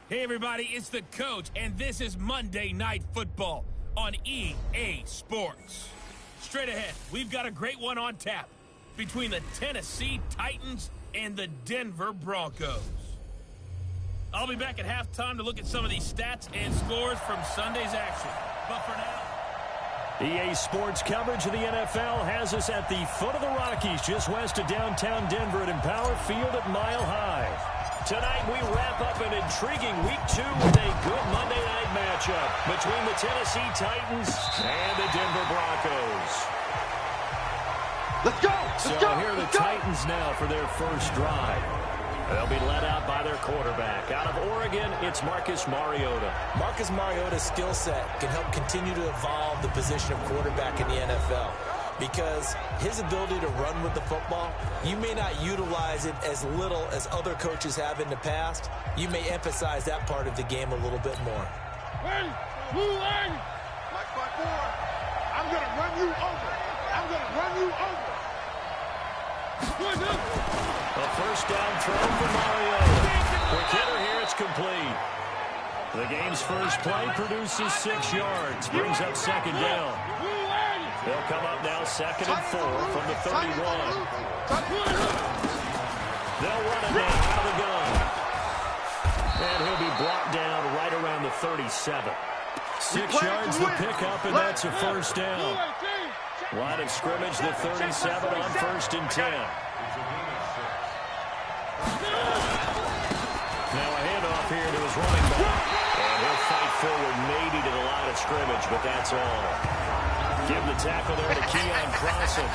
Hey everybody, it's the coach, and this is Monday Night Football on EA Sports. Straight ahead, we've got a great one on tap between the Tennessee Titans and the Denver Broncos. I'll be back at halftime to look at some of these stats and scores from Sunday's action. But for now, EA Sports coverage of the NFL has us at the foot of the Rockies, just west of downtown Denver at Empower Field at Mile High. Tonight, we wrap up an intriguing Week 2 with a good Monday night matchup between the Tennessee Titans and the Denver Broncos. Let's go! Here are the Titans now for their first drive. They'll be led out by their quarterback. Out of Oregon, it's Marcus Mariota. Marcus Mariota's skill set can help continue to evolve the position of quarterback in the NFL. Because his ability to run with the football, you may not utilize it as little as other coaches have in the past. You may emphasize that part of the game a little bit more. Hey, blue line! Like my boy, I'm going to run you over. I'm going to run you over. A first down throw for Mariota. Quick hitter here, it's complete. The game's first play produces 6 yards, brings up second down. They'll come up now 2nd and 4 from the 31. They'll run it now out of the gun. And he'll be brought down right around the 37. 6 yards to pick up, and that's a first down. Line of scrimmage, the 37 on 1st and 10. Now a handoff here to his running back. And he'll fight forward maybe to the line of scrimmage, but that's all. Give the tackle there to Keon Crossen.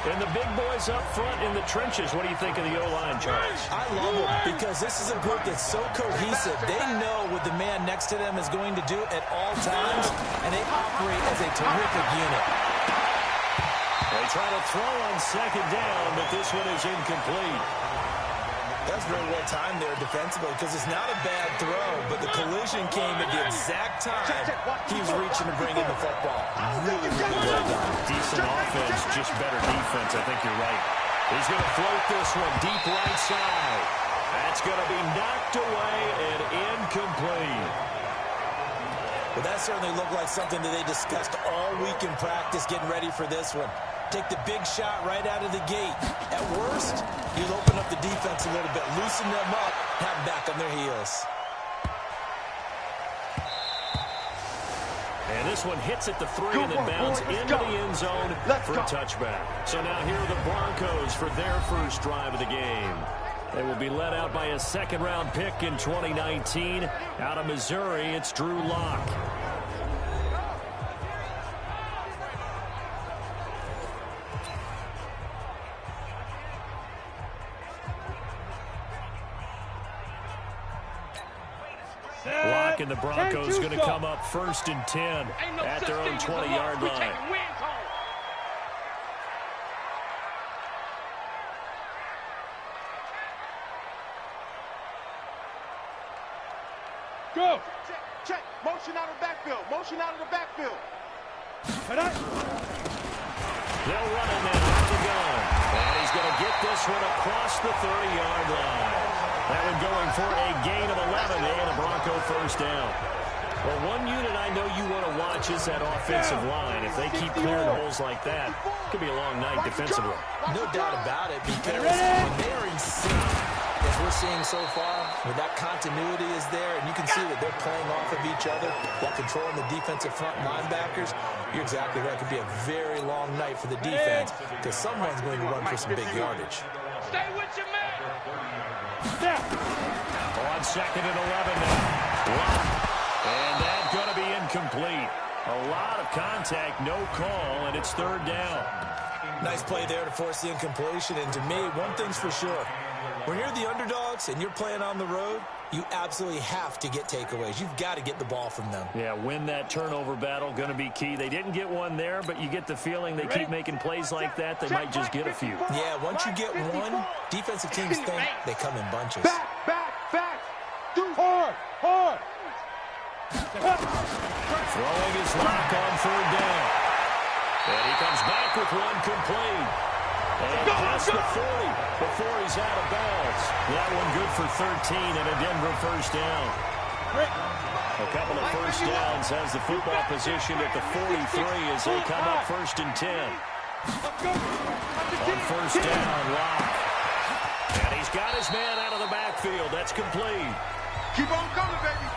And the big boys up front in the trenches. What do you think of the O-line, Charles? I love them because this is a group that's so cohesive. They know what the man next to them is going to do at all times, and they operate as a terrific unit. They try to throw on 2nd down, but this one is incomplete. That's very well timed there defensively because it's not a bad throw, but the collision came at the exact time he was reaching to bring in the football. Really well done. Decent offense, just better defense. I think you're right. He's going to float this one deep right side. That's going to be knocked away and incomplete. Well, that certainly looked like something that they discussed all week in practice getting ready for this one. Take the big shot right out of the gate. At worst, you'll open up the defense a little bit, loosen them up, have them back on their heels. And this one hits at the 3 and then bounds into the end zone for a touchback. So now here are the Broncos for their first drive of the game. They will be led out by a 2nd-round pick in 2019. Out of Missouri, it's Drew Lock. Lock and the Broncos going to come up 1st and 10 at their own 20-yard line. Go. Check. Motion out of the backfield. Motion out of the backfield. They'll run it now out of the gun. And he's going to get this one across the 30-yard line. That one going for a gain of 11 and a Bronco first down. Well, one unit I know you want to watch is that offensive line. If they keep clearing holes like that, it could be a long night defensively. No doubt about it, because when they're in sync, as we're seeing so far, when that continuity is there, and you can see that they're playing off of each other while controlling the defensive front linebackers, you're exactly right. It could be a very long night for the defense because someone's going to run for some big yardage. Stay with your man. On 2nd and 11 now. And that's going to be incomplete. A lot of contact, no call, and it's 3rd down. Nice play there to force the incompletion. And to me, one thing's for sure. When you're the underdogs and you're playing on the road, you absolutely have to get takeaways. You've got to get the ball from them. Yeah, win that turnover battle, going to be key. They didn't get one there, but you get the feeling they keep making plays like that, they might just get a few. Yeah, once you get one, defensive teams think they come in bunches. Back. Hard. Throwing his lock on 3rd down. And he comes back with one complete. And pass past the 40 before he's out of bounds. That one good for 13 and a Denver first down. A couple of first downs has the football position at the 43 as they come up 1st and 10. On first down, Locke. And he's got his man out of the backfield. That's complete. Keep on coming, baby.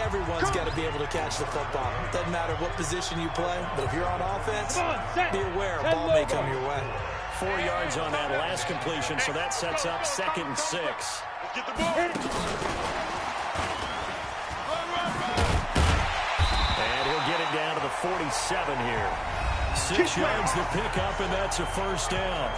Everyone's got to be able to catch the football. Doesn't matter what position you play, but if you're on offense, be aware a ball may come your way. 4 yards on that last completion, so that sets up 2nd and 6. Get the ball. And he'll get it down to the 47 here. 6 yards to pick up, and that's a first down.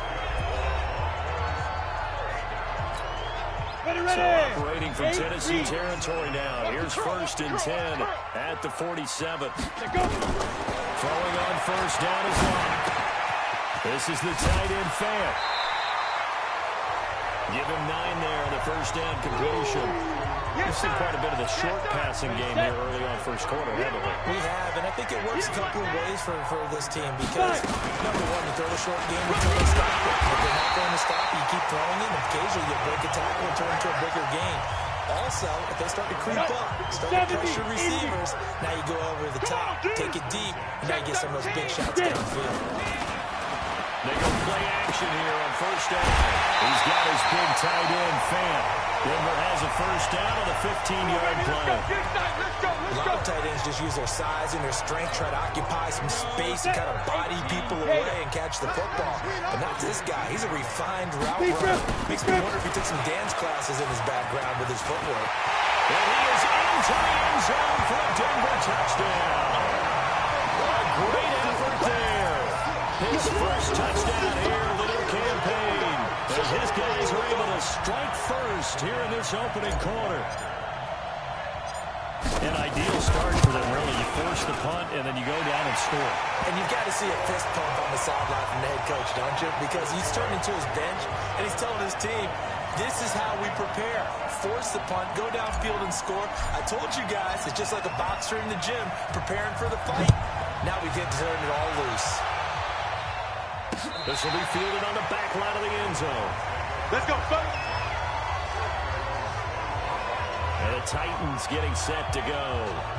So operating from Tennessee territory now. Here's 1st and 10 at the 47. Throwing on first down is Locke. This is the tight end Fant. Give him 9 there on the first down completion. We've seen quite a bit of the short passing game here early on first quarter, haven't we? We have, and I think it works a couple of ways for this team because, number one, you throw the short game until they stop it. If they're not going to stop it, you keep throwing it, and occasionally you break a tackle and turn into a bigger game. Also, if they start to creep up, start to pressure receivers, now you go over the top, take it deep, and now you get some of those big shots downfield. They go play action here on first down. He's got his big tight end, Fant. Denver has a first down on the 15-yard play. A lot of tight ends just use their size and their strength, try to occupy some space and kind of body people away and catch the football. But not this guy. He's a refined route runner. Makes me wonder if he took some dance classes in his background with his footwork. And he is into the end zone for a Denver touchdown. A great effort there. His first touchdown here in the new campaign. As his guys are able to strike first here in this opening quarter. An ideal start for them, really. You force the punt, and then you go down and score. And you've got to see a fist pump on the sideline from the head coach, don't you? Because he's turning to his bench, and he's telling his team, this is how we prepare. Force the punt, go downfield and score. I told you guys, it's just like a boxer in the gym preparing for the fight. Now we get to turn it all loose. This will be fielded on the back line of the end zone. Let's go, son. And the Titans getting set to go.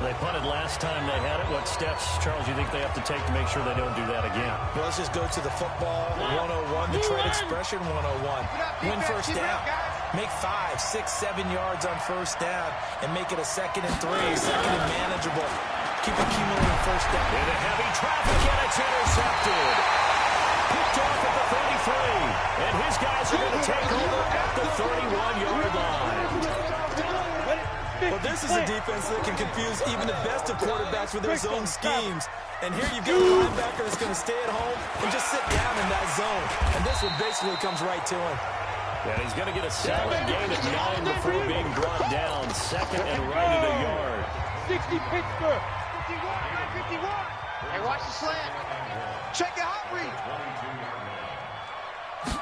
They punted last time they had it. What steps, Charles, do you think they have to take to make sure they don't do that again? Well, let's just go to the football 101, the trade expression 101. Win first down. Make 5, 6, 7 yards on first down and make it a 2nd and 3, 2nd and manageable. Keep accumulating first down. Into heavy traffic, and it's intercepted. Picked off at the 33, and his guys are going to take over at the 31-yard line. Well, this is a defense that can confuse even the best of quarterbacks with their zone schemes. And here you've got a linebacker that's going to stay at home and just sit down in that zone. And this one basically comes right to him. And he's going to get a solid gain of 9 before being brought down. 2nd and right at a yard. 60 Pittsburgh. 51. Hey, watch the slant. Check your hot read.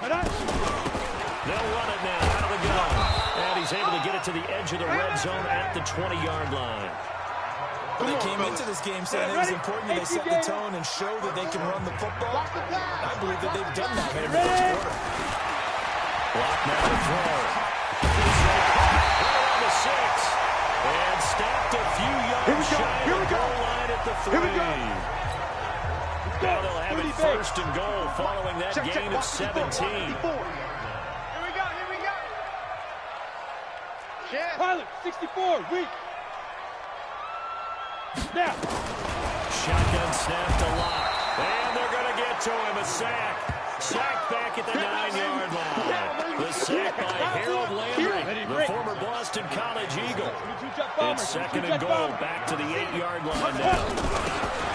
They'll run it now out of the gun. And he's able to get it to the edge of the red zone at the 20-yard line. Well, they came into this game saying it was important that they set the tone and show that they can run the football. I believe that they've done that in the first quarter. Block now to throw. Around the 6. And stopped a few yards shy of the goal line at the 3. Now they'll have it 1st and goal following that gain of 17. Pilot, 64, weak. Now. Shotgun snap to Locke. And they're going to get to him. A sack. Sack back at the 9-yard line. The sack by Harold Landry, the former Boston College Eagle. It's 2nd and goal. Back to the 8-yard line now.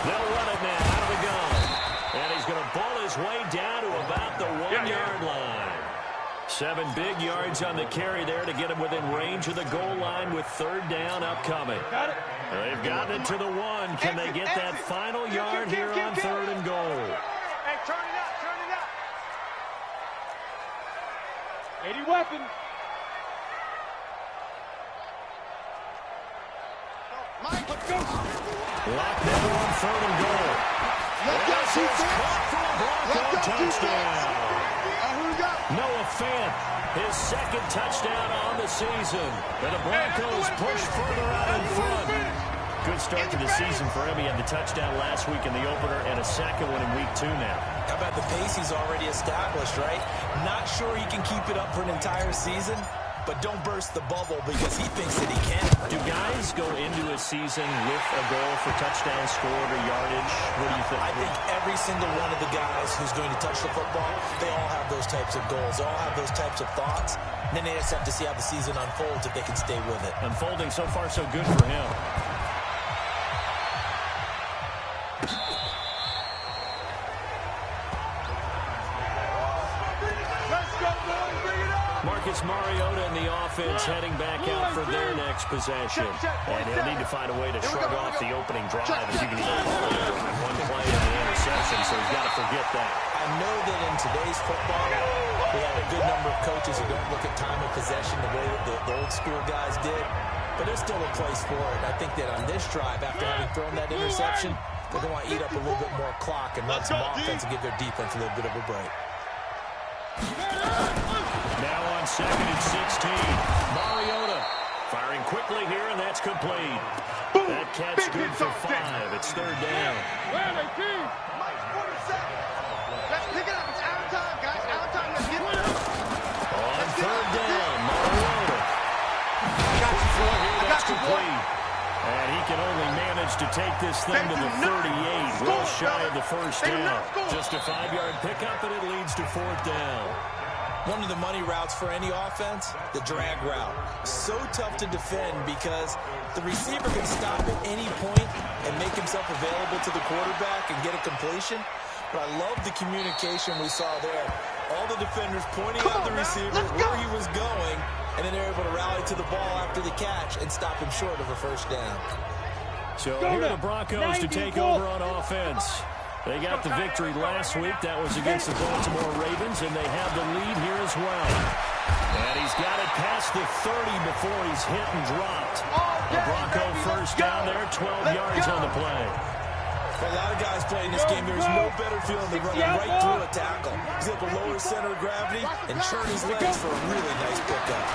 They'll run it now out of the gun. And he's going to ball his way down to about the 1-yard line. 7 big yards on the carry there to get him within range of the goal line with 3rd down upcoming. They've gotten it to the 1. Can they get that final yard here on 3rd and goal? Hey, turn it up, turn it up. 80 weapon. Mike, let's go. Locked down on 3rd and goal. Let's go, Caught for a Bronco touchdown. Who we got? Fant, his second touchdown on the season. And the Broncos push further out in front. Good start to the season for him. He had the touchdown last week in the opener and a second one in week 2 now. How about the pace he's already established, right? Not sure he can keep it up for an entire season, but don't burst the bubble because he thinks that he can. Do guys go into a season with a goal for touchdown scored or yardage? What do you think? I think every single one of the guys who's going to touch the football, they all have those types of goals. They all have those types of thoughts. And then they just have to see how the season unfolds if they can stay with it. Unfolding so far so good for him. Marcus Mariota in the offense heading back out for their next possession. And he'll need to find a way to shrug off the opening drive, if you can even call it one play in the interception, so he's got to forget that. I know that in today's football, we have a good number of coaches who don't look at time of possession the way that the old school guys did, but there's still a place for it. And I think that on this drive, after having thrown that interception, they're going to want to eat up a little bit more clock and run some offense and give their defense a little bit of a break. Now on 2nd and 16. Mariota firing quickly here, and that's complete. That catch good for 5. It's 3rd down. Let's pick it up. It's out of time, guys. Out of time. Let's get it. On 3rd down, Mariota. That's complete. And he can only manage to take this thing to the 38, well shy of the first down. Just a 5-yard pickup, and it leads to 4th down. One of the money routes for any offense, the drag route. So tough to defend because the receiver can stop at any point and make himself available to the quarterback and get a completion. But I love the communication we saw there. All the defenders pointing out the receiver where he was going, and then they're able to rally to the ball after the catch and stop him short of a first down. So here are the Broncos to take over on offense. They got the victory last week. That was against the Baltimore Ravens, and they have the lead here as well. And he's got it past the 30 before he's hit and dropped. The Bronco first down there, 12 yards on the play. For a lot of guys playing this game, there's no better feeling than running right through a tackle. He's able to lower his center of gravity and churn his legs for a really nice pickup.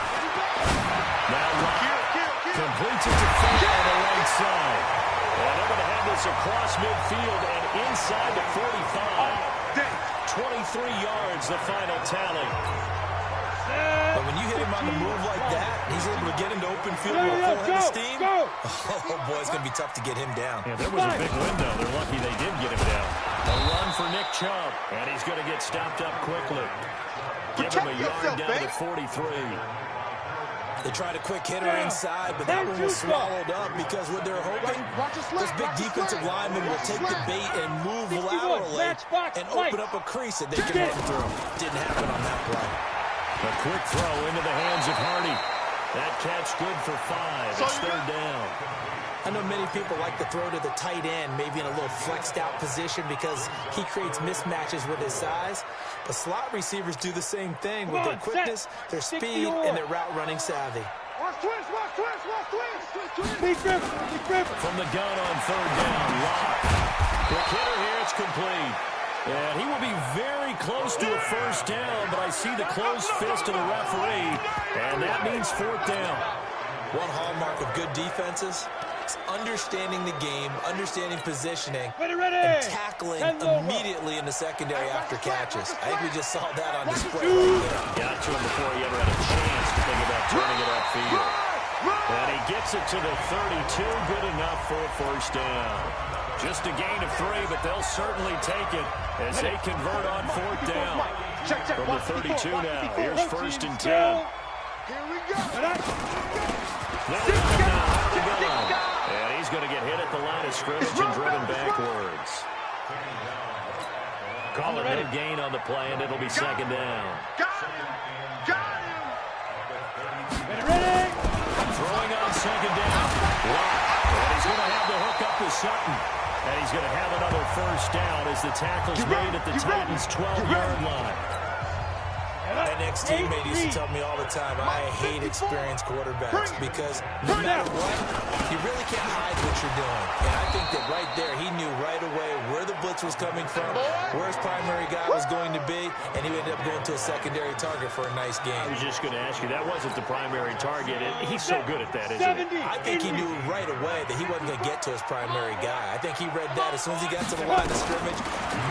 Now completes it to Fant on the right side. And they're going to have this across midfield and inside the 45. 23 yards, the final tally. But when you hit him on the move like that, he's able to get into open field with a full head of steam. Oh, boy, it's going to be tough to get him down. Yeah, there was a big window. They're lucky they did get him down. A run for Nick Chubb, and he's going to get stopped up quickly. Give him a yard down to 43. They tried a quick hitter inside, but that one was swallowed up because what they're hoping, this big defensive lineman will take the bait and move laterally and open up a crease that they can run through. Didn't happen on that play. A quick throw into the hands of Hardy. That catch good for 5. It's 3rd down. I know many people like to throw to the tight end, maybe in a little flexed out position because he creates mismatches with his size. But slot receivers do the same thing with their quickness, their speed, and their route running savvy. From the gun on 3rd down, Locke. Quick hitter here, it's complete. And he will be very close to a first down, but I see the closed fist of the referee, and that means 4th down. One hallmark of good defenses is understanding the game, understanding positioning, and tackling immediately in the secondary after catches. I think we just saw that on display right there. Got to him before he ever had a chance to think about turning it upfield. And he gets it to the 32, good enough for a first down. Just a gain of 3, but they'll certainly take it as they convert on 4th down. From the 32 now, here's 1st and 10. Here we go. And he's going to get hit at the line of scrimmage and driven backwards. Call it no gain on the play, and it'll be 2nd down. Got him. Ready. Throwing on 2nd down. And he's going to have the hook up to Sutton. And he's going to have another first down as the tackle's made at the Titans' 12-yard line. An ex-teammate used to tell me all the time, I hate experienced quarterbacks because no matter what, you really can't hide what you're doing. And I think that right there, he knew right away where the blitz was coming from, where his primary guy was going to be, and he ended up going to a secondary target for a nice game. I was just going to ask you, that wasn't the primary target. He's so good at that, isn't he? I think he knew right away that he wasn't going to get to his primary guy. I think he read that as soon as he got to the line of scrimmage,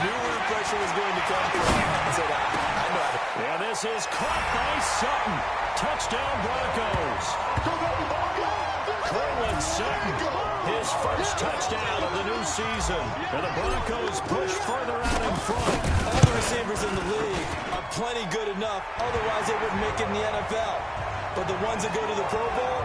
knew where the pressure was going to come from, and said, I know how to. Yeah, this is caught by Sutton. Touchdown, Broncos. Cortland Sutton, his first touchdown of the new season. And the Broncos push further out in front. All the receivers in the league are plenty good enough. Otherwise, they wouldn't make it in the NFL. But the ones that go to the Pro Bowl,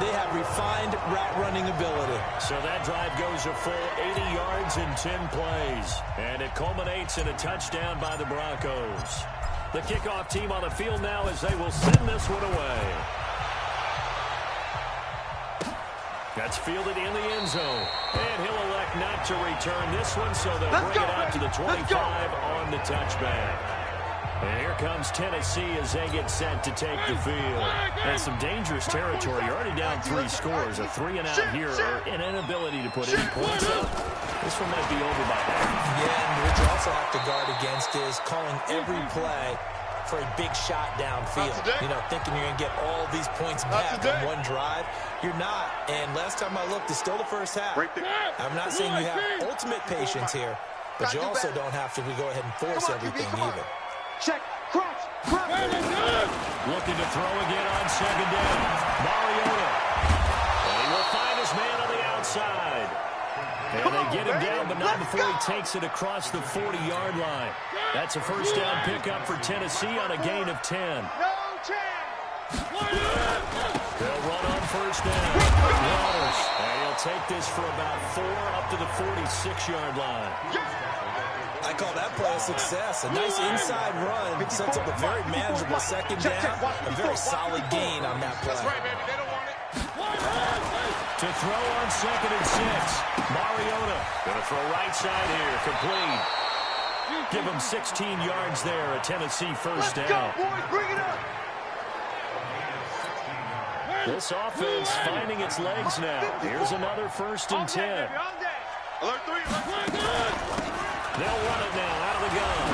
they have refined route running ability. So that drive goes a full 80 yards in 10 plays. And it culminates in a touchdown by the Broncos. The kickoff team on the field now as they will send this one away. That's fielded in the end zone. And he'll elect not to return this one, so they'll bring it out to the 25 on the touchback. And here comes Tennessee as they get set to take the field. And some dangerous territory. You're already down 3 scores. A 3-and-out here, or an inability to put any points up. This one might be over by half. Yeah, and what you also have to guard against is calling every play for a big shot downfield. You know, thinking you're going to get all these points back in one drive. You're not. And last time I looked, it's still the first half. I'm not saying you have ultimate patience here, but you also don't have to go ahead and force everything either. Check. Crunch. Looking to throw again on second down. Mariota. And he will find his man on the outside. And they get him down, but not before he takes it across the 40-yard line. That's a first down pickup for Tennessee on a gain of 10. No chance. They'll run on first down. Waters. And he'll take this for about 4 up to the 46-yard line. I call that play a success. A nice inside run sets up a very manageable second down. A very solid gain on that play. That's right, baby. They don't want it. To throw on second and 6. Mariota going to throw right side here. Complete. Give him 16 yards there. A Tennessee first down. Let's go, boys. Bring it up. This offense finding its legs now. Here's another first and 10. Alert 3. They'll run it now out of the gun.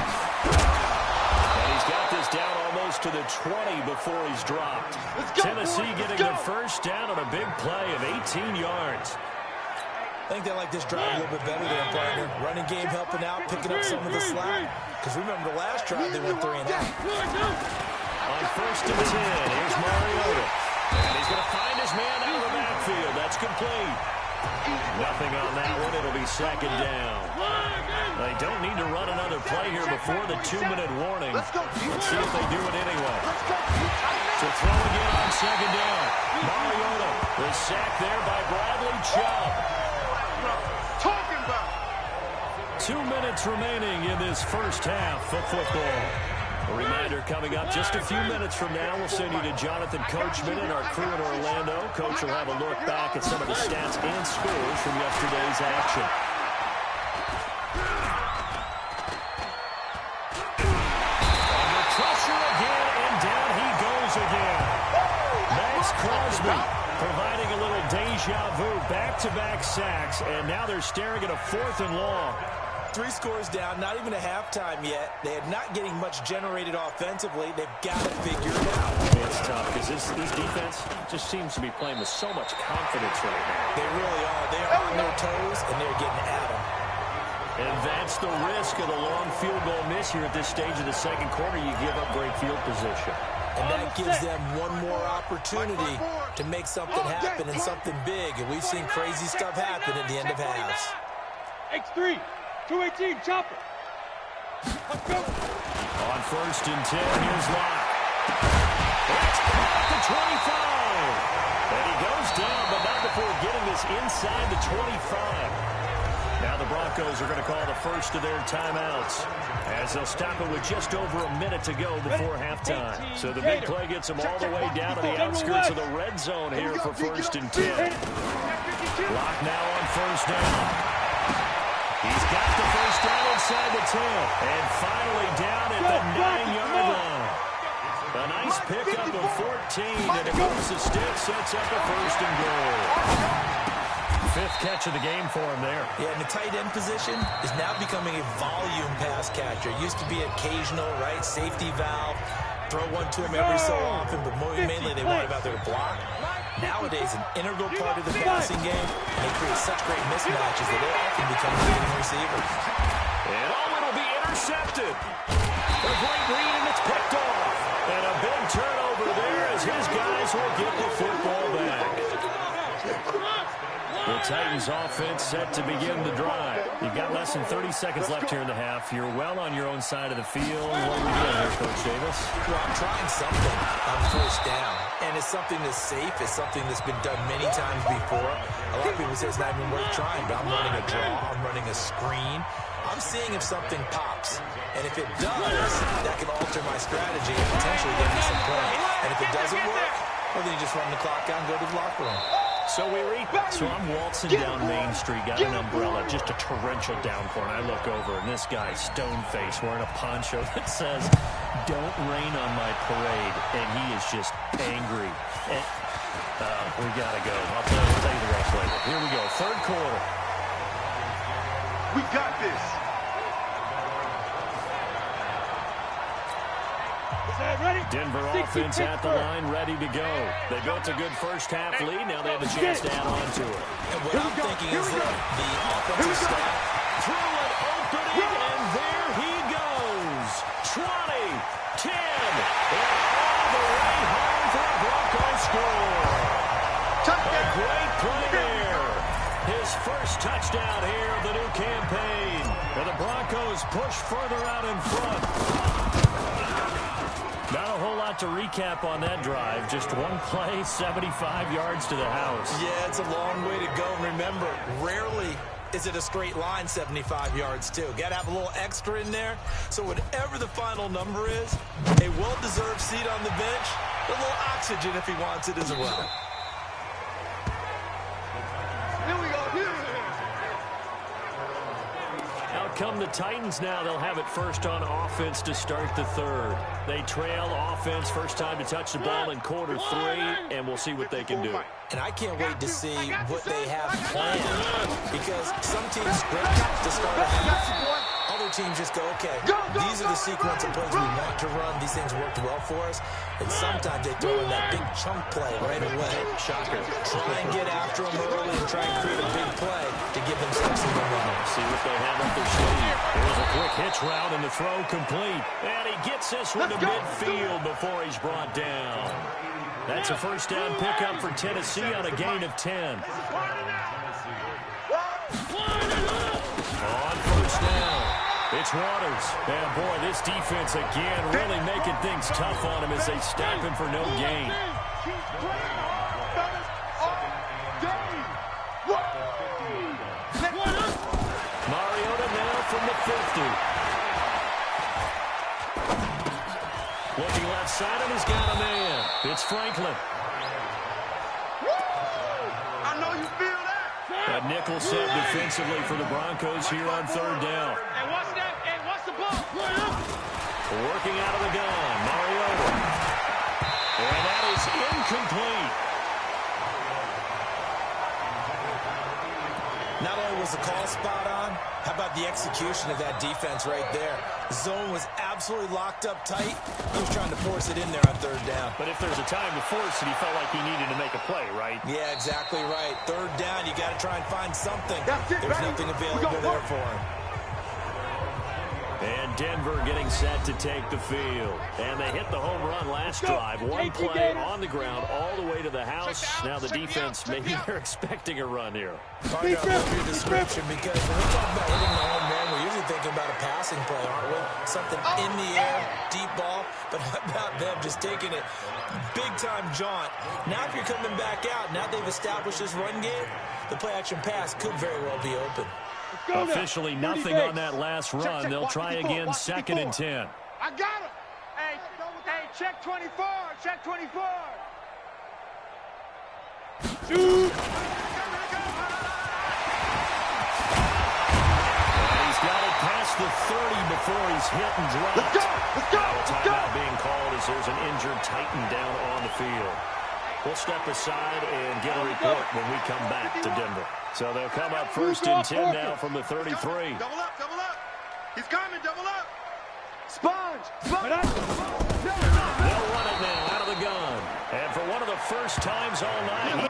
And he's got this down almost to the 20 before he's dropped. Tennessee getting the first down on a big play of 18 yards. I think they like this drive a little bit better than partner. Running game helping out, picking up some of the slack. Because remember the last drive, they went 3-and-out. On first and 10, here's Mariota. And he's going to find his man out of the backfield. That's complete. Nothing on that one. It'll be second down. They don't need to run another play here before the 2-minute warning. Let's see if they do it anyway. To throw again on second down. Mariota was sacked there by Bradley Chubb. Talking about 2 minutes remaining in this first half of football. A reminder coming up just a few minutes from now. We'll send you to Jonathan Coachman and our crew in Orlando. Coach will have a look back at some of the stats and scores from yesterday's action. Under pressure again, and down he goes again. Max Crosby providing a little deja vu. Back-to-back sacks, and now they're staring at a 4th and long. 3 scores down, not even a halftime yet. They are not getting much generated offensively. They've got to figure it out. It's tough because this defense just seems to be playing with so much confidence right now. They really are. They are on their toes, and they're getting at them. And that's the risk of the long field goal miss here at this stage of the second quarter. You give up great field position. And that gives them one more opportunity to make something happen and something big. And we've seen crazy stuff happen at the end of halves. X3. 218, chopper. Let's go. On first and 10, here's Locke. That's caught at the 25. And he goes down, but not before getting this inside the 25. Now the Broncos are going to call the first of their timeouts as they'll stop it with just over a minute to go before halftime. So the big play gets them all the way down to the outskirts of the red zone here for first and 10. Locke now on first down. He's got the first down inside the 10. And finally down at the 9-yard line. nice pickup of 14, and it moves the stick, sets up a first and goal. Fifth catch of the game for him there. Yeah, and the tight end position is now becoming a volume pass catcher. It used to be occasional, right, safety valve, throw one to him every so often, but mainly they want him out there to block. Nowadays, an integral part of the passing game, and they create such great mismatches that they often become leading receivers. And it'll be intercepted. A great read, and it's picked off. And a big turnover there as his guys will get the football back. The Titans offense set to begin the drive. You've got less than 30 seconds left here in the half. You're well on your own side of the field. What are we doing here, Coach Davis? Well, I'm trying something on first down. And it's something that's safe. It's something that's been done many times before. A lot of people say it's not even worth trying, but I'm running a draw. I'm running a screen. I'm seeing if something pops. And if it does, that can alter my strategy and potentially get me some points. And if it doesn't work, well, then you just run the clock out and go to the locker room. So I'm waltzing down Main Street, got an umbrella, just a torrential downpour, and I look over, and this guy, stone-faced, wearing a poncho that says, "Don't rain on my parade," and he is just angry. And, we got to go. I'll tell you the rest later. Here we go, third quarter. We got this. Denver offense at the line, ready to go. They built a good first-half lead. Now they have a chance to add on to it. And what I'm thinking is that the offensive staff through an opening, and there he goes. 20, 10, and all the way home for a Broncos score. A great play there. His first touchdown here of the new campaign. And the Broncos push further out in front. Not a whole lot to recap on that drive. Just one play, 75 yards to the house. Yeah, it's a long way to go. Remember, rarely is it a straight line 75 yards, too. Got to have a little extra in there. So whatever the final number is, a well-deserved seat on the bench, a little oxygen if he wants it as well. Come the Titans now. They'll have it first on offense to start the third. They trail offense, first time to touch the ball in quarter three, and we'll see what they can do. And I can't wait to see what they have planned, because some teams script to start a half. Other teams just go, okay, these are the sequence of plays we want to run. These things worked well for us. And sometimes they throw in that big chunk play right away. Shocker. Try and get after them early and try and create a big play to give themselves some momentum. See what they have up their sleeve. There's a quick hitch route and the throw complete. And he gets this one to midfield before he's brought down. That's a first down pickup for Tennessee on a gain of 10. On first down, it's Waters. And boy, this defense again really making things tough on him as they stop him for no gain. Mariota now from the 50. Looking left side, and he's got a man. It's Franklin. I know you feel that. A nickel set defensively for the Broncos here on third down. And what's that? And what's the ball? Working out of the gun, Mariota. And that is incomplete. Not only was the call spot on, how about the execution of that defense right there? The zone was absolutely locked up tight. He was trying to force it in there on third down. But if there's a time to force it, he felt like he needed to make a play, right? Yeah, exactly right. Third down, you got to try and find something. There's nothing available there for him. And Denver getting set to take the field. And they hit the home run last drive. One play on the ground all the way to the house. Now the defense, maybe they're expecting a run here. Hard to love your description, because when we talk about hitting the home run, we're usually thinking about a passing play, aren't we? Something in the air, deep ball. But how about them just taking it big-time jaunt? Now if you're coming back out, now they've established this run game, the play-action pass could very well be open. Officially nothing on that last run. They'll try again, second and 10. I got him. Hey, check 24. Check 24. Shoot. He's got it past the 30 before he's hit and dropped. Let's go. Timeout being called as the there's an injured Titan down on the field. We'll step aside and get a report when we come back to Denver. So they'll come up first and 10 now from the 33. Double up, double up. He's coming, double up. Sponge! They'll run it now out of the gun. And for one of the first times all night,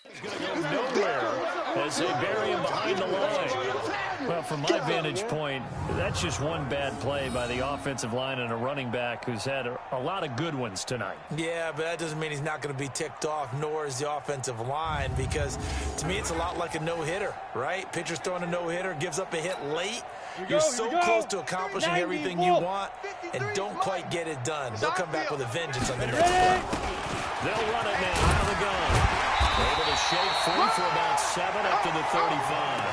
it's going to go nowhere as they bury him behind the line. Well, from my vantage point, that's just one bad play by the offensive line and a running back who's had a lot of good ones tonight. Yeah, but that doesn't mean he's not going to be ticked off, nor is the offensive line, because to me it's a lot like a no-hitter, right? Pitcher's throwing a no-hitter, gives up a hit late. You're so close to accomplishing everything you want and don't quite get it done. They'll come back with a vengeance on the next play. They'll run it now out of the gun. Able to shake free for about 7 up to the 35.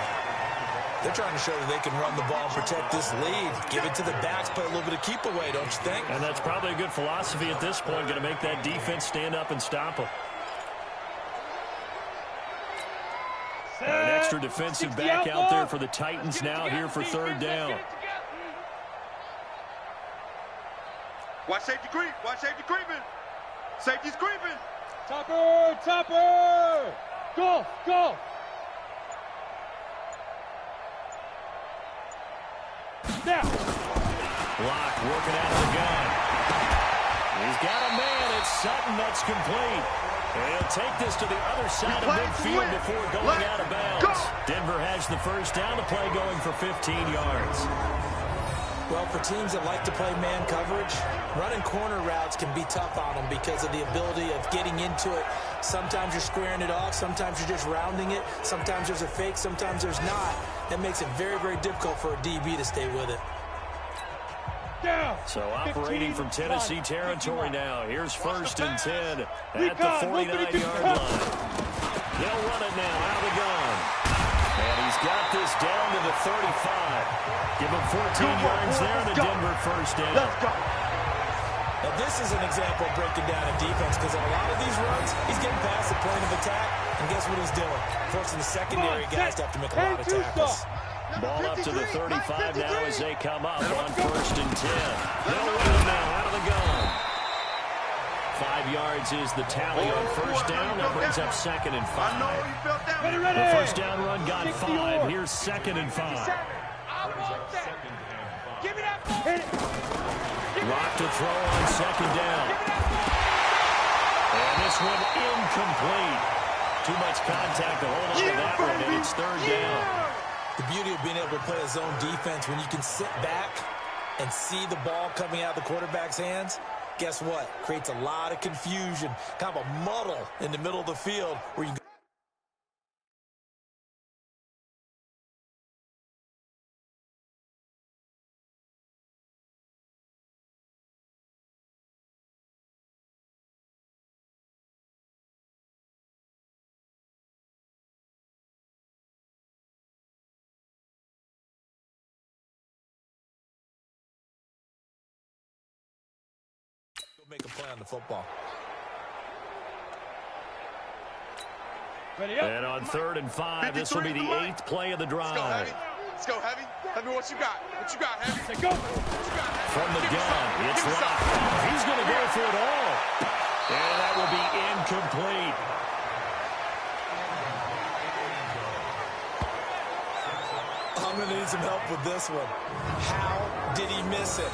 They're trying to show that they can run the ball and protect this lead. Give it to the backs, play a little bit of keep away, don't you think? And that's probably a good philosophy at this point, going to make that defense stand up and stop them. An extra defensive back out there for the Titans now here for third down. Watch safety creep. Watch safety creeping. Safety's creeping. Topper, topper. Go, go. Now. Block working out of the gun. He's got a man. It's Sutton. That's complete. And he'll take this to the other side of midfield before going out of bounds. Denver has the first down. The play going for 15 yards. Well, for teams that like to play man coverage, running corner routes can be tough on them because of the ability of getting into it. Sometimes you're squaring it off. Sometimes you're just rounding it. Sometimes there's a fake. Sometimes there's not. That makes it very, very difficult for a DB to stay with it. So operating from Tennessee territory now. Here's first and 10 at the 49-yard line. They'll run it now out of the gun. And he's got this down to the 35. Give him 14 yards there and a Denver first down. Now this is an example of breaking down a defense because in a lot of these runs, he's getting past the point of attack. And guess what he's doing? Forcing the secondary guys to have to make a lot of tackles. Ball up to the 35 now as they come up on first and 10. They'll run it now out of the gun. 5 yards is the tally on first down. That brings up second and 5. The first down run got 5. Here's second and 5. Rock to throw on second down. And this one incomplete. Too much contact to hold on to that one, and it's third down. The beauty of being able to play a zone defense, when you can sit back and see the ball coming out of the quarterback's hands, guess what? Creates a lot of confusion, kind of a muddle in the middle of the field where you Make a play on the football. Ready up. And on 3rd and 5, this will be the 8th play of the drive. Let's go, Heavy. Heavy, what you got? What you got, Heavy? Say go. From the gun, it's locked. He's going to go for it all. And that will be incomplete. I'm going to need some help with this one. How did he miss it?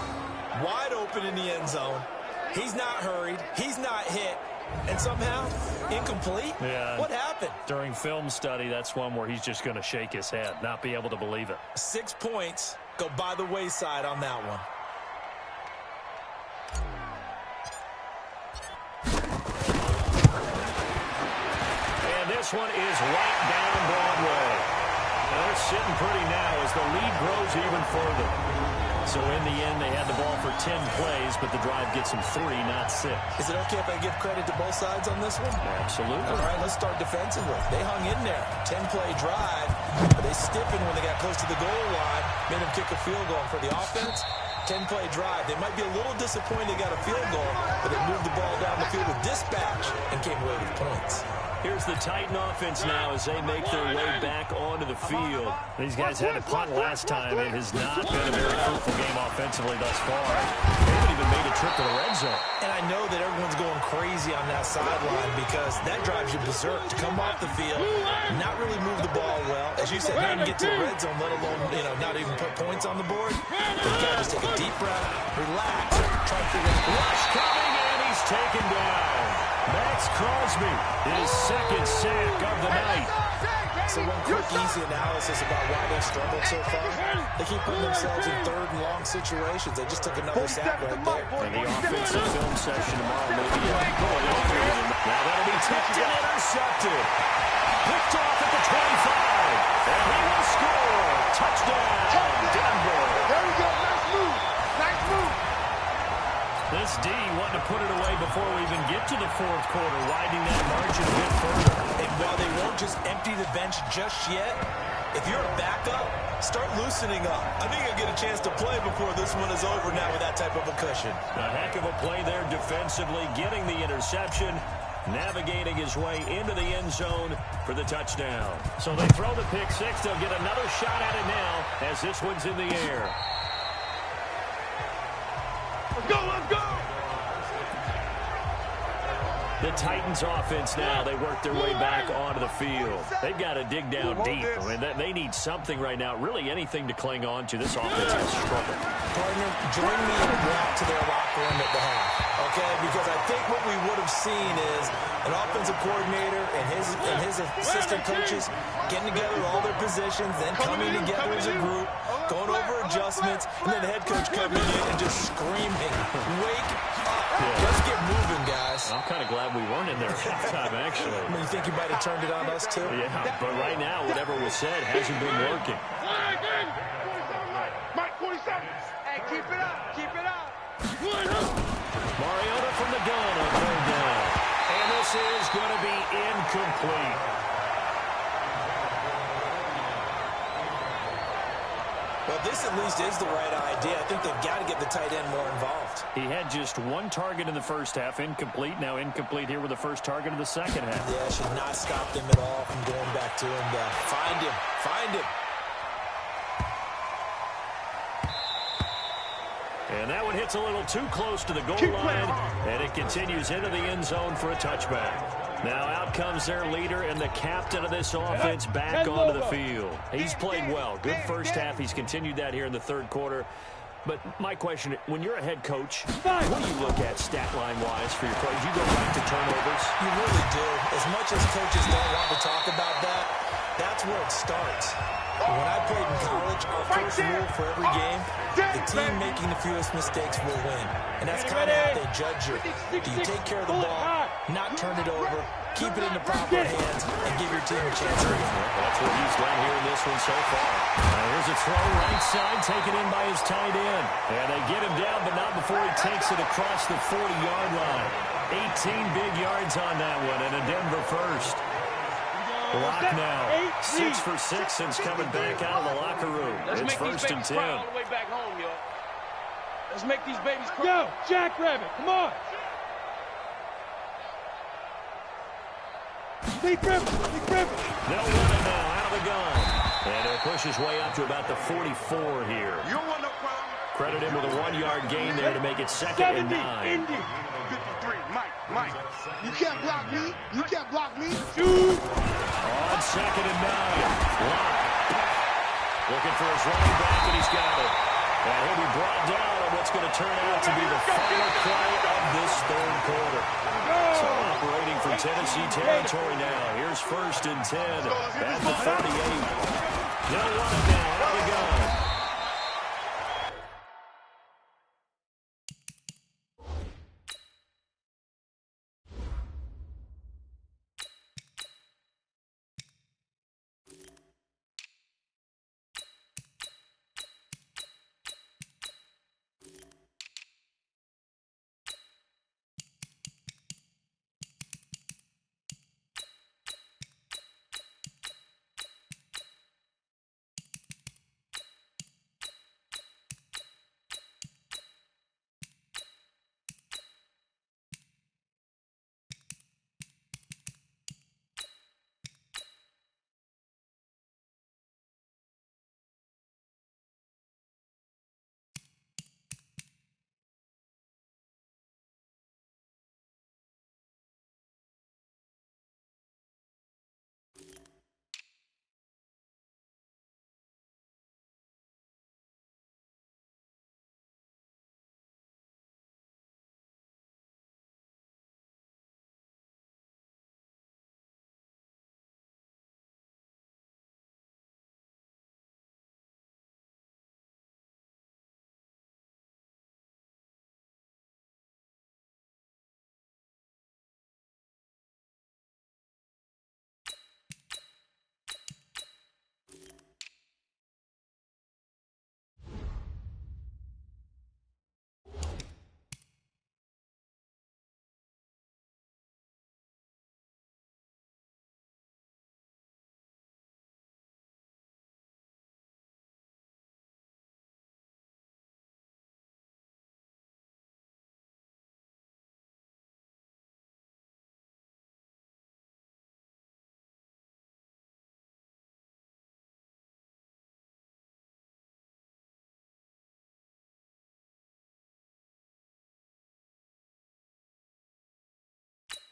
Wide open in the end zone. He's not hurried. He's not hit. And somehow, incomplete? Yeah. What happened? During film study, that's one where he's just going to shake his head, not be able to believe it. 6 points go by the wayside on that one. And this one is right down Broadway. Now they're sitting pretty now as the lead grows even further. So in the end, they had the ball for 10 plays, but the drive gets them 3, not 6. Is it okay if I give credit to both sides on this one? Absolutely. All right, let's start defensively. They hung in there. 10-play drive, but they stiffened when they got close to the goal line, made them kick a field goal. For the offense, 10-play drive. They might be a little disappointed they got a field goal, but they moved the ball down the field with dispatch and came away with points. Here's the Titan offense now as they make their way back onto the field. These guys had to punt last time. It has not been a very fruitful game offensively thus far. They haven't even made a trip to the red zone. And I know that everyone's going crazy on that sideline because that drives you berserk to come off the field, not really move the ball well. As you said, not even get to the red zone, let alone, not even put points on the board. But you got to just take a deep breath, relax, try to figure out. Rush coming, and he's taken down. Max Crosby, his second sack of the night. So one quick, easy analysis about why they struggled so far. They keep putting themselves in 3rd and long situations. They just took another sack right there. And the offensive film session tomorrow may be going on here. Now that'll be tipped and intercepted. Picked off at the 25. And he will score. Touchdown, Denver. There we go. Nice move. Nice move. This D wanting to put it away before we even get to the 4th quarter, widening that margin a bit further. And while they won't just empty the bench just yet, if you're a backup, start loosening up. I think you'll get a chance to play before this one is over now with that type of a cushion. A heck of a play there defensively, getting the interception, navigating his way into the end zone for the touchdown. So they throw the pick 6. They'll get another shot at it now as this one's in the air. Let's go, let's go. The Titans offense now, they work their way back onto the field. They've got to dig down deep. I mean, they need something right now, really anything to cling on to. This offense has struggled. Partner, join me in a walk to their locker room at the half, okay? Because I think what we would have seen is an offensive coordinator and his assistant coaches getting together all their positions, then coming together as a group, going over adjustments, and then the head coach coming in and just screaming, wake up. Yeah. Let's get moving, guys. I'm kind of glad we weren't in there at halftime, actually. I mean, you think you might have turned it on us, too? Yeah, but right now, whatever was said hasn't been working. Mike, 47. Hey, keep it up. Keep it up. Mariota from the gun on 3rd down. And this is going to be incomplete. Well, this at least is the right idea. I think they've got to get the tight end more involved. He had just 1 target in the first half, incomplete. Now incomplete here with the first target of the second half. Yeah, should not stop them at all from going back to him. Find him. Find him. And that one hits a little too close to the goal line, and it continues into the end zone for a touchback. Now out comes their leader and the captain of this offense back onto the field. He's played well. Good first half. He's continued that here in the 3rd quarter. But my question, when you're a head coach, what do you look at stat line-wise for your players? You go back to turnovers? You really do. As much as coaches don't want to talk about that, that's where it starts. When I played in college, our first rule for every game, the team making the fewest mistakes will win. And that's kind of how they judge you. Do you take care of the ball, not turn it over, keep it in the proper hands, and give your team a chance to win? That's what he's done here in this one so far. Here's a throw right side, taken in by his tight end. And they get him down, but not before he takes it across the 40-yard line. 18 big yards on that one, and a Denver first. Lock now. 6 for 6 since coming back out of the locker room. Let's it's make these 1st and babies 10. cry all the way back home, yo. Let's make these babies cry. Go, Jackrabbit, come on. Big grip. They'll run it now out of the gun. And he'll push his way up to about the 44 here. You don't want no problem. Credit him with a 1-yard gain there to make it 2nd and 9. 53, Mike. You can't block me. You can't block me. Shoot. On 2nd and 9. Lock. Looking for his running back, and he's got it. And he'll be brought down on what's going to turn out to be the final play of this 3rd quarter. So operating from Tennessee territory now. Here's 1st and 10 at the 38. They'll run it now out of the gun.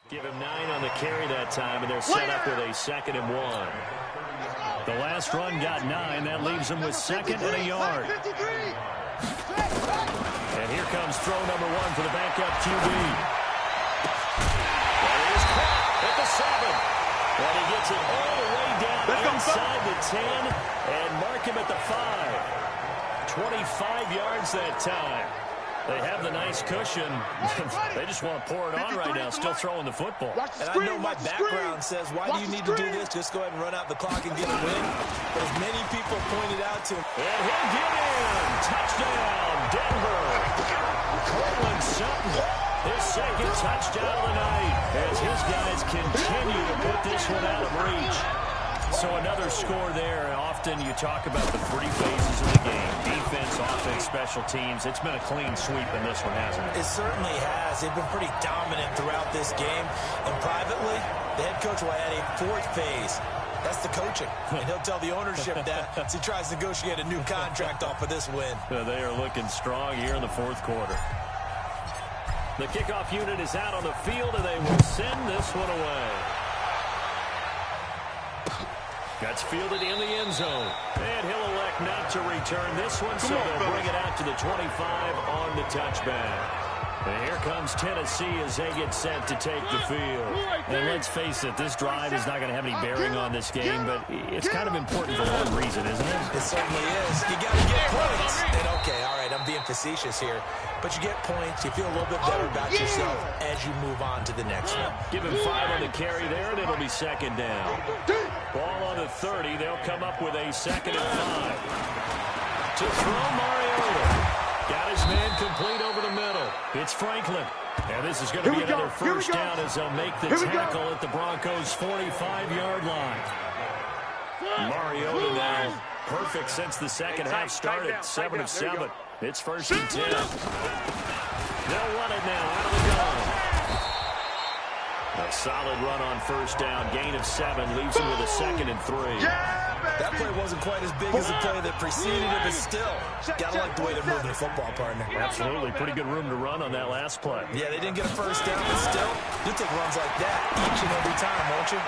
Give him 9 on the carry that time, and they're set up with a 2nd and 1. The last run got 9. That leaves him with 2nd and a yard. And here comes throw number 1 for the backup QB. There he is caught at the 7. And he gets it all the way down inside the 10 and mark him at the 5. 25 yards that time. They have the nice cushion. They just want to pour it on right now, still throwing the football. And I know my background says, why do you need to do this? Just go ahead and run out the clock and get a win. But as many people pointed out to him. And he'll get in. Touchdown, Denver. Cortland Sutton, his 2nd touchdown of the night as his guys continue to put this one out of reach. So another score there. Often you talk about the 3 phases of the game. Defense, offense, special teams. It's been a clean sweep in this one, hasn't it? It certainly has. They've been pretty dominant throughout this game. And privately, the head coach will add a 4th phase. That's the coaching. And he'll tell the ownership that as he tries to negotiate a new contract off of this win. They are looking strong here in the 4th quarter. The kickoff unit is out on the field, and they will send this one away. Gets fielded in the end zone. And he'll elect not to return this one, so they'll bring it out to the 25 on the touchback. And here comes Tennessee as they get set to take the field. And let's face it, this drive is not going to have any bearing on this game, but it's kind of important for one reason, isn't it? It certainly is. You got to get points. And okay, all right, I'm being facetious here, but you get points. You feel a little bit better about yourself as you move on to the next one. Give him 5 on the carry there, and it'll be 2nd down. Ball on the 30. They'll come up with a 2nd and 5. To throw, Mariota. Got his man complete over the middle. It's Franklin. And this is going to be another first down as they'll make the tackle at the Broncos' 45-yard line. Mariota now perfect since the second half started. 7 of 7. It's 1st and 10. They'll run it now out of the gun. A solid run on first down. Gain of 7 leaves him with a 2nd and 3. That play wasn't quite as big as the play that preceded it, but still, gotta like the way they're moving the football, partner. Absolutely. Pretty good room to run on that last play. Yeah, they didn't get a first down, but still, you'll take runs like that each and every time, won't you?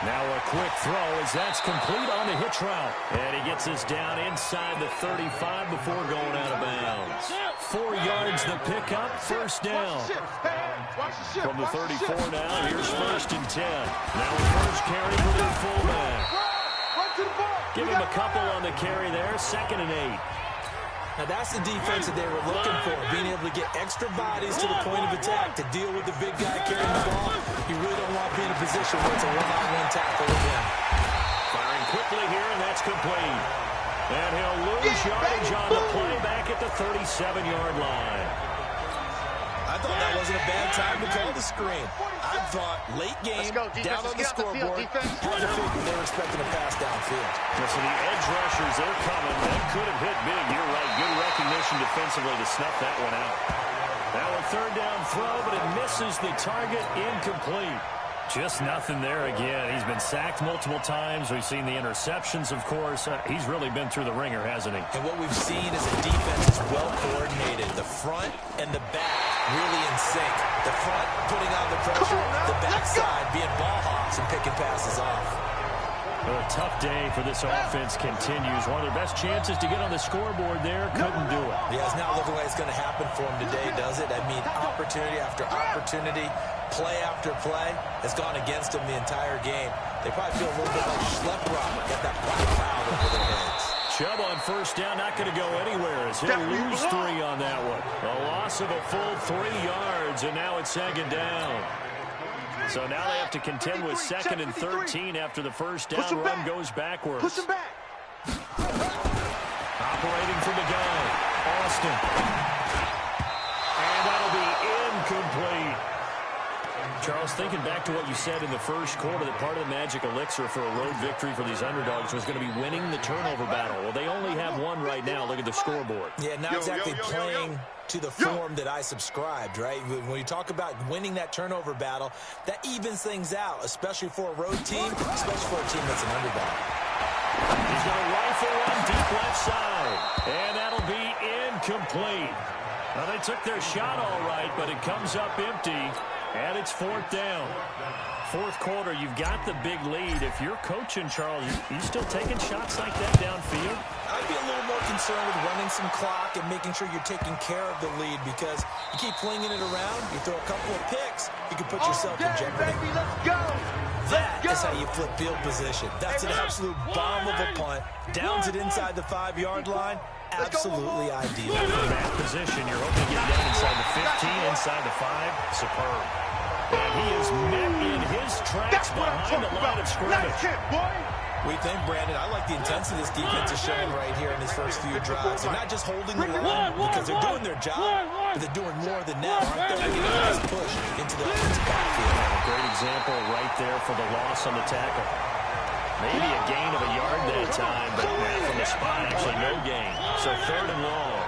Now a quick throw as that's complete on the hitch route. And he gets us down inside the 35 before going out of bounds. 4 yards the pickup, first down. From the 34 now, here's 1st and 10. Now a first carry for their fullback. Give him a couple on the carry there, 2nd and 8. Now that's the defense that they were looking for, being able to get extra bodies to the point of attack to deal with the big guy carrying the ball. You really don't want to be in a position where it's a one-on-one tackle with him. Firing quickly here, and that's complete. And he'll lose yardage on the play back at the 37-yard line. I thought that wasn't a bad time to call the screen. I thought late game, down on the scoreboard, had to figure they were expecting a pass downfield. So the edge rushers, they're coming. That could have hit big. You're right. Good recognition defensively to snuff that one out. Now a 3rd down throw, but it misses the target, incomplete. Just nothing there again. He's been sacked multiple times. We've seen the interceptions, of course. He's really been through the ringer, hasn't he? And what we've seen is a defense that's well coordinated. The front and the back really in sync. The front putting on the pressure, the backside being ball hawks and picking passes off. Well, a tough day for this offense continues. One of their best chances to get on the scoreboard there, couldn't do it. Yeah, it's not looking like it's going to happen for them today, does it? I mean, opportunity after opportunity, play after play has gone against them the entire game. They probably feel a little bit like Schleprock, got that black cloud over their heads. Chubb on first down, not going to go anywhere as he'll lose 3 on that one. A loss of a full 3 yards, and now it's 2nd down. So now they have to contend with 2nd and 13 after the first down run goes backwards. Push him back. Operating from the gun, Austin. And that'll be incomplete. Charles, thinking back to what you said in the first quarter, that part of the magic elixir for a road victory for these underdogs was going to be winning the turnover battle. Well, they only have one right now. Look at the scoreboard. Yeah, not exactly playing to the form that I subscribed, right? When you talk about winning that turnover battle, that evens things out, especially for a road team, especially for a team that's an underdog. He's going to rifle one deep left side, and that'll be incomplete. Now, they took their shot all right, but it comes up empty. And it's 4th down. 4th quarter, you've got the big lead. If you're coaching, Charles, you still taking shots like that downfield? I'd be a little more concerned with running some clock and making sure you're taking care of the lead, because you keep flinging it around, you throw a couple of picks, you can put yourself in jeopardy. Baby, let's go. That is how you flip field position. That's an absolute bomb of a punt. Downs it inside the 5-yard line. Absolutely ideal. From that position, you're hoping to get down inside the 15, inside the 5. Superb. And he is met in his tracks behind the line of scrimmage. We think, Brandon, I like the intensity this defense is showing right here in his first few drives. They're not just holding the line because they're doing their job, but they're doing more than that, aren't they? They're getting a nice push into the offensive backfield. A great example right there for the loss on the tackle. Maybe a gain of a yard that time, but from the spot, actually no gain. So 3rd and long.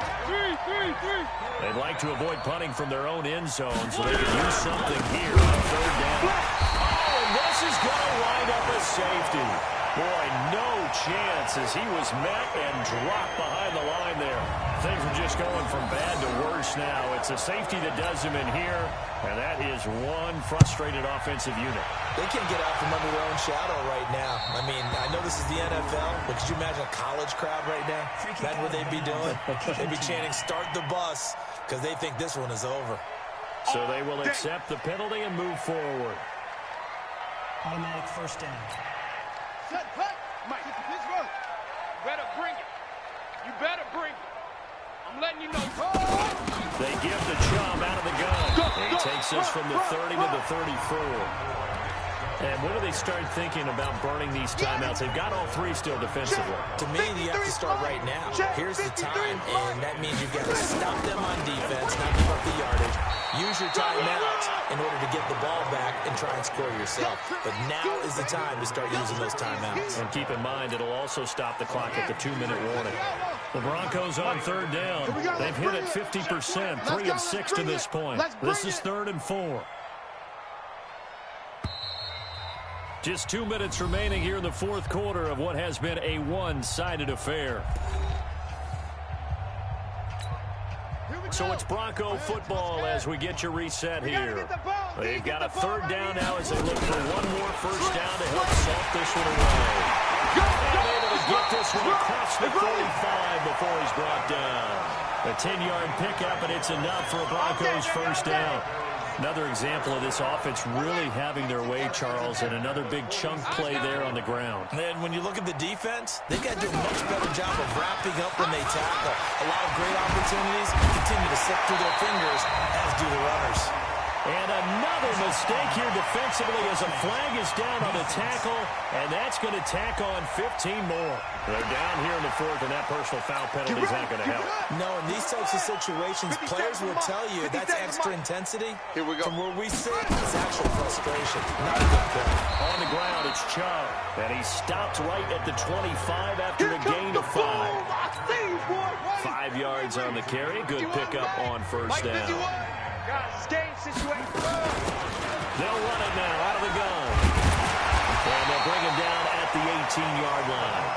They'd like to avoid punting from their own end zone, so they can use something here on 3rd down. Oh, and this is going to wind up a safety. Boy, no chance as he was met and dropped behind the line there. Things are just going from bad to worse now. It's a safety that does him in here, and that is one frustrated offensive unit. They can't get out from under their own shadow right now. I mean, I know this is the NFL, but could you imagine a college crowd right now? That's what they'd be doing. They'd be chanting, "Start the bus," because they think this one is over. So they will accept the penalty and move forward. Automatic first down. Set, cut. Mike, this road. Better bring it. You better bring it. I'm letting you know. They give the Chubb out of the gun. He takes us from the 30 to the 34. And when do they start thinking about burning these timeouts? They've got all 3 still defensively. To me, you have to start right now. Here's the time, and that means you've got to stop them on defense, not give up the yardage. Use your timeouts in order to get the ball back and try and score yourself. But now is the time to start using those timeouts. And keep in mind, it'll also stop the clock at the 2-minute warning. The Broncos on 3rd down. They've hit it 50%, 3 of 6 to this point. This is 3rd and 4. Just 2 minutes remaining here in the fourth quarter of what has been a one-sided affair. So it's Bronco football as we get your reset here. They've got a third down now as they look for one more first down to help salt this one away. And able to get this one across the 45 before he's brought down. A 10-yard pickup, and it's enough for a Broncos first down. Another example of this offense really having their way, Charles, and another big chunk play there on the ground. And when you look at the defense, they've got to do a much better job of wrapping up when they tackle. A lot of great opportunities continue to slip through their fingers, as do the runners. And another mistake here defensively as a flag is down on the tackle, and that's going to tack on 15 more. They're down here in the fourth, and that personal foul penalty is not going to help. No, in these types of situations, players will tell you that's extra intensity. Here we go. From where we sit, it's actual frustration. Not a good thing. On the ground, it's Chubb, and he stopped right at the 25 after a gain of 5. 5 yards on the carry. Good pickup on first down. Situation. They'll run it now out of the gun. And they'll bring him down at the 18-yard line.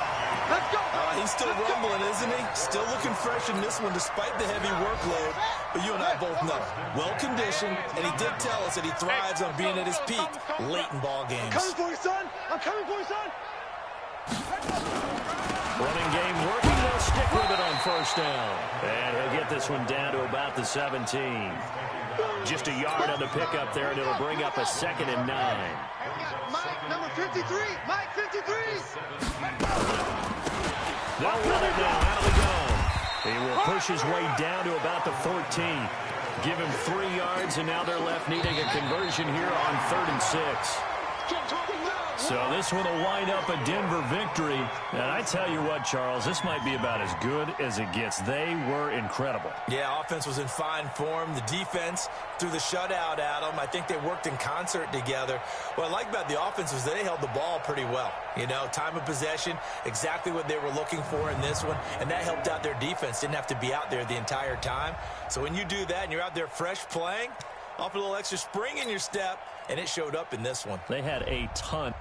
Let's go. He's still rumbling, isn't he? Still looking fresh in this one despite the heavy workload. But you and I both know, well-conditioned, and he did tell us that he thrives on being at his peak late in ball games. I'm coming for you, son. I'm coming for you, son. Running game working. They'll stick with it on first down. And he'll get this one down to about the 17. Just a yard on the pickup there, and it'll bring up a 2nd and 9. Mike, number 53. Mike, 53. They'll run it now out of the gun. He will push his way down to about the 14. Give him 3 yards, and now they're left needing a conversion here on 3rd and 6. So this one will wind up a Denver victory. And I tell you what, Charles, this might be about as good as it gets. They were incredible. Yeah, offense was in fine form. The defense threw the shutout at them. I think they worked in concert together. What I like about the offense was they held the ball pretty well. You know, time of possession, exactly what they were looking for in this one. And that helped out their defense. Didn't have to be out there the entire time. So when you do that and you're out there fresh playing, off a little extra spring in your step, and it showed up in this one. They had a ton